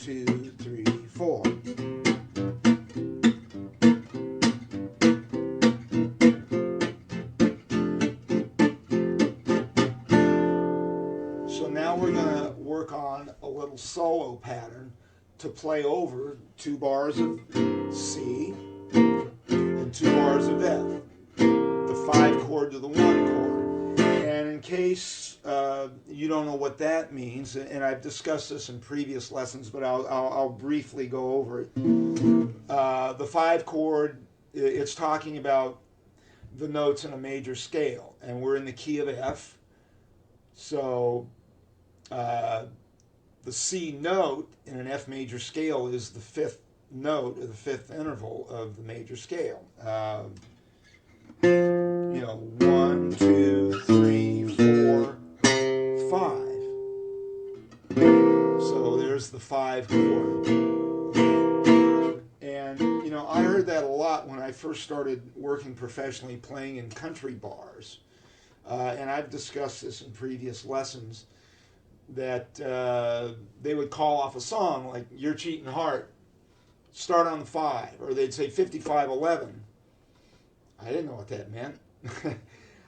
2, 3, 4. So now we're going to work on a little solo pattern to play over 2 bars of C and 2 bars of F, the 5 chord to the 1 chord. And in case you don't know what that means, and I've discussed this in previous lessons, but I'll briefly go over it. The 5 chord, it's talking about the notes in a major scale, and we're in the key of F. So the C note in an F major scale is the 5th note, or the 5th interval of the major scale. 1, 2, 3, 4, 5. So there's the 5 chord. And, I heard that a lot when I first started working professionally playing in country bars. And I've discussed this in previous lessons, that they would call off a song like "You're Cheating Heart," start on the 5, or they'd say 55-11. I didn't know what that meant.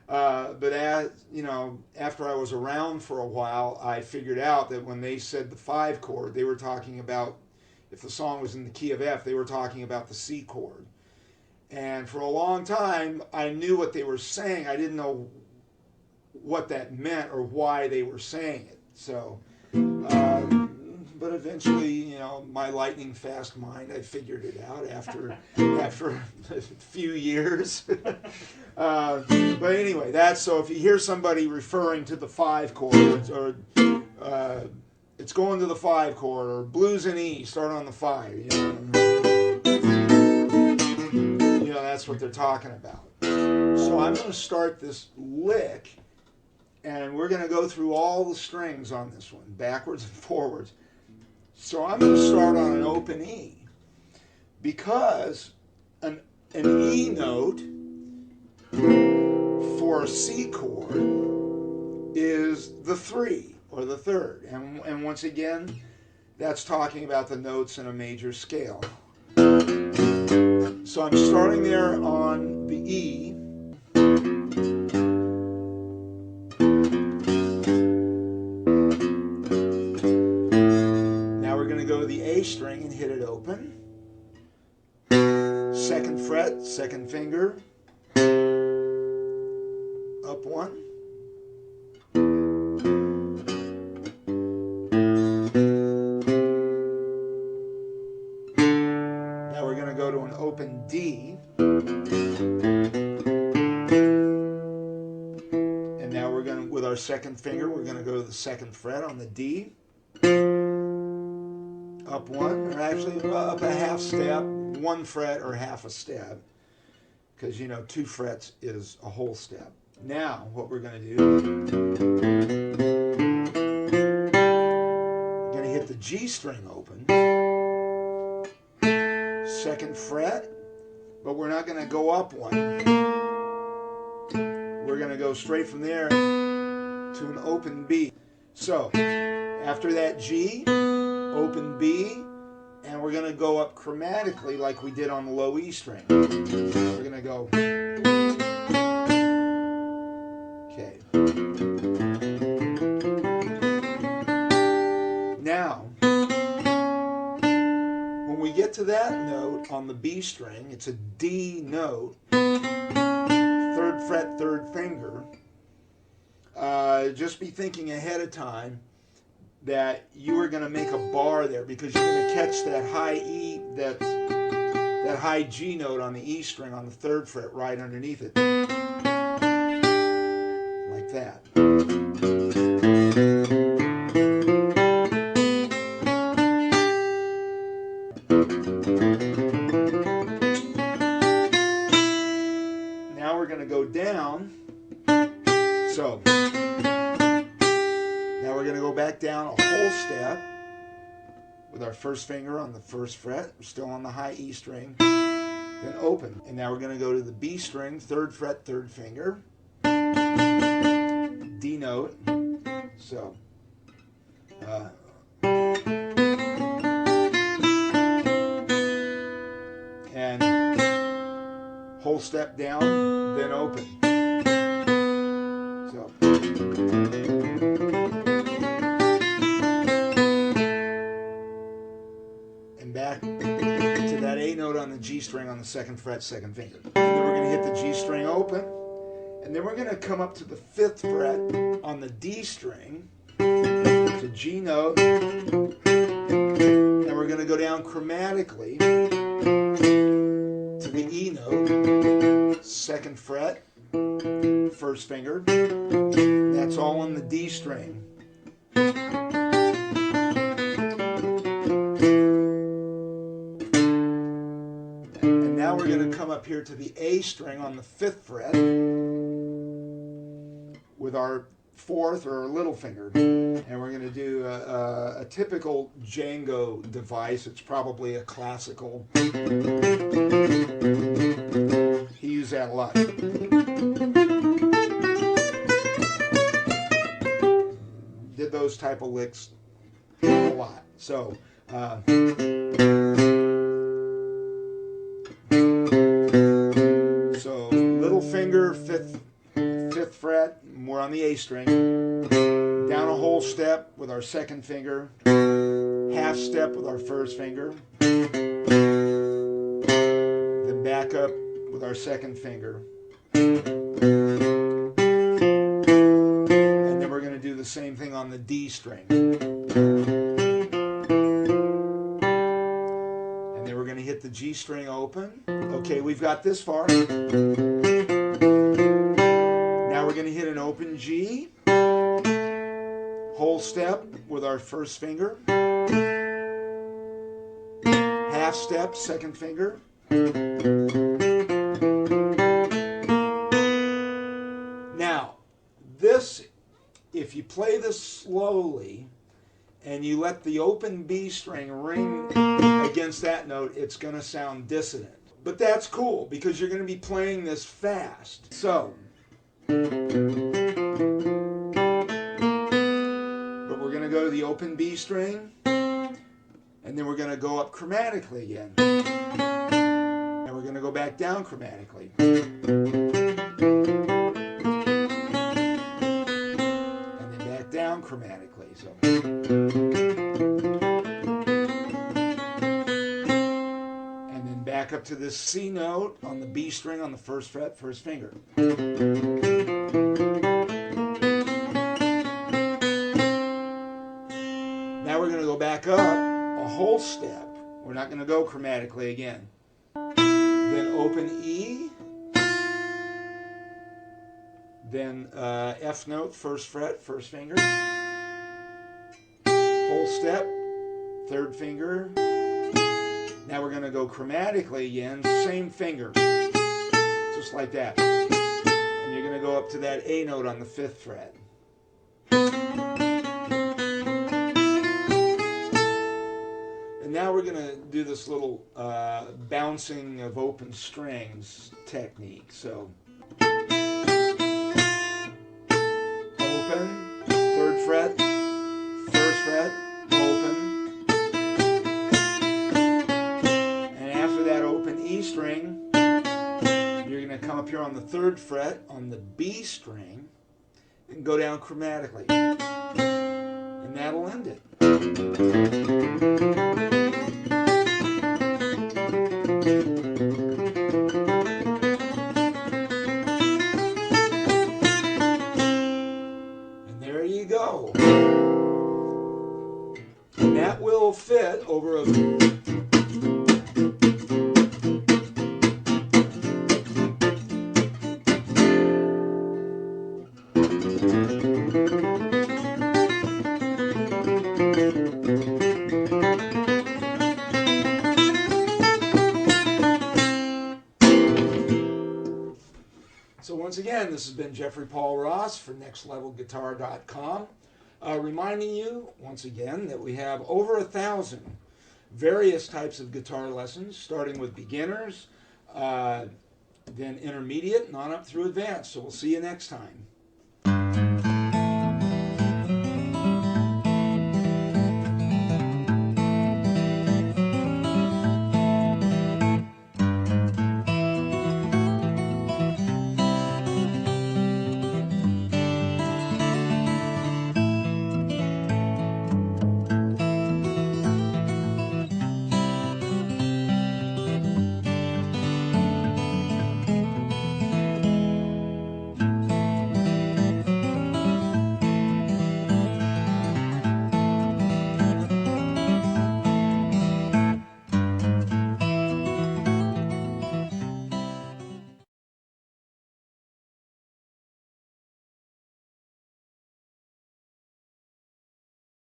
But after I was around for a while, I figured out that when they said the 5 chord, they were talking about, if the song was in the key of F, they were talking about the C chord. And for a long time, I knew what they were saying. I didn't know what that meant or why they were saying it. So, but eventually, my lightning fast mind, I figured it out after a few years. But anyway, that's, so if you hear somebody referring to the 5 chord, or it's going to the 5 chord, or blues in E, start on the 5, that's what they're talking about. So I'm going to start this lick, and we're going to go through all the strings on this one, backwards and forwards. So I'm going to start on an open E, because an E note for a C chord is the 3, or the 3rd. And once again, that's talking about the notes in a major scale. So I'm starting there on the E. Go to the A string and hit it open. 2nd fret, 2nd finger, up 1. Now we're going to go to an open D. And now we're going to, with our 2nd finger, we're going to go to the 2nd fret on the D. Up 1, or actually up a half step, 1 fret or half a step, because 2 frets is a whole step. Now what we're going to do, we're going to hit the G string open, 2nd fret, but we're not going to go up 1. We're going to go straight from there to an open B. So after that G, open B, and we're going to go up chromatically like we did on the low E string. We're going to go. Okay. Now, when we get to that note on the B string, it's a D note, 3rd fret, 3rd finger. Just be thinking ahead of time that you are going to make a bar there, because you're going to catch that high E, that high G note on the E string on the 3rd fret right underneath it, like that. Now we're going to go down. So now we're going to go back down a whole step with our 1st finger on the 1st fret. We're still on the high E string. Then open. And now we're going to go to the B string, 3rd fret, 3rd finger. D note. So. step down, then open. So. And back to that A note on the G string on the 2nd fret, 2nd finger. And then we're going to hit the G string open, and then we're going to come up to the 5th fret on the D string, the G note, and we're going to go down chromatically to the E note, 2nd fret, 1st finger. That's all on the D string. And now we're going to come up here to the A string on the 5th fret with our 4th or little finger. And we're going to do a typical Django device. It's probably a classical. He used that a lot. Did those type of licks a lot. So, little finger, 5th fret, we're on the A string. Down a whole step with our 2nd finger. Half step with our 1st finger. Then back up with our 2nd finger. And then we're going to do the same thing on the D string. And then we're going to hit the G string open. Okay, we've got this far. Now we're going to hit an open G. Whole step with our 1st finger. Half step, 2nd finger. Now, this, if you play this slowly and you let the open B string ring against that note, it's going to sound dissonant. But that's cool because you're going to be playing this fast. So, but we're going to go to the open B string, and then we're going to go up chromatically again. And we're going to go back down chromatically. And then back down chromatically. So. And then back up to this C note on the B string on the 1st fret, 1st finger. Now we're going to go back up a whole step. We're not going to go chromatically again. Then open E. Then F note, 1st fret, 1st finger. Whole step, 3rd finger. Now we're going to go chromatically again, same finger. Just like that. And you're going to go up to that A note on the 5th fret. And now we're going to do this little bouncing of open strings technique. So, open, 3rd fret, 1st fret, open. And after that open E string, you're going to come up here on the 3rd fret on the B string and go down chromatically. And that'll end it. And there you go. And that will fit over a So once again, this has been Jeffrey Paul Ross for NextLevelGuitar.com, reminding you once again that we have over 1,000 various types of guitar lessons, starting with beginners, then intermediate, and on up through advanced. So we'll see you next time.